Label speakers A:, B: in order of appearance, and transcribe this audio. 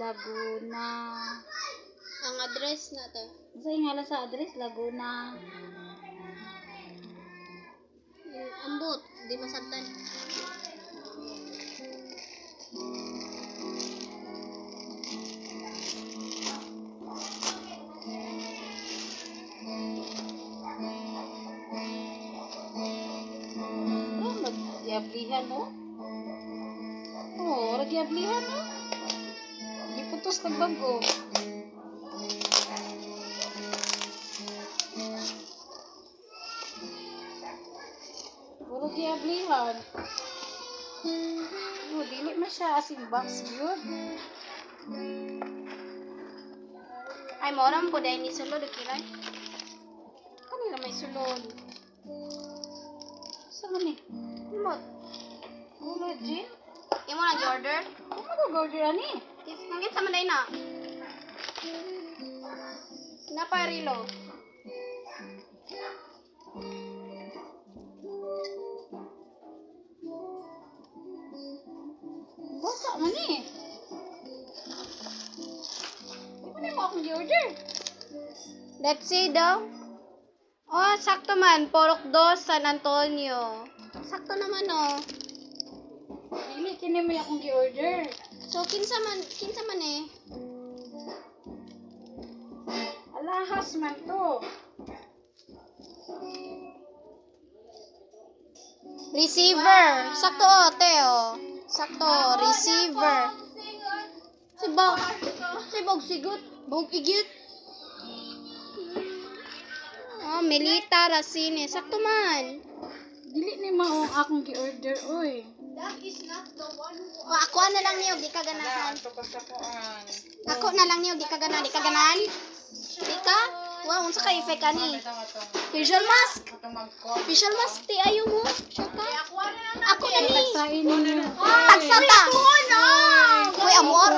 A: Laguna.
B: Ang address na to.
A: Sa ingala sa address, Laguna.
B: Ambot, di masabtan.
A: Oh, magyablihan, no? Oh, magyablihan, no? Iputos ng bago. Puro giablihan. Oh, dili man siya asing box yun.
B: Ay, moram po dahil ni sulod, okay.
A: Kanila may sulod. Saan man eh?
B: Mot.
A: Ulo, Jean?
B: Yung mo nag-order?
A: Ano mag-order ani?
B: Nangit sa manday na. Naparilo.
A: Basa man eh. Di mo akong di-order.
B: Let's see daw. Oh, sakto man. Porok 2, San Antonio. Sakto naman, oh.
A: Dili, kini mo akong di-order.
B: So, kinsa man eh.
A: Alahas man to.
B: Receiver. Sakto, oh, Teo. Sakto, receiver. Sibog sigut. Bog igyut. Oh, Melita Racine. Sakto man.
A: Dili ni mao ang akong gi-order, oy.
B: Oh, ako na lang niyo, di ka ganahan. Ako na lang niyo, di ka ganahan. Di ka ganahan? Di ka? Wow, unsa ka effect ani? Facial mask. Facial mask ti ayo mo. Siya ka? Ako na ni.
A: Tagsain ninyo.
B: Tagsata. Uy, amor.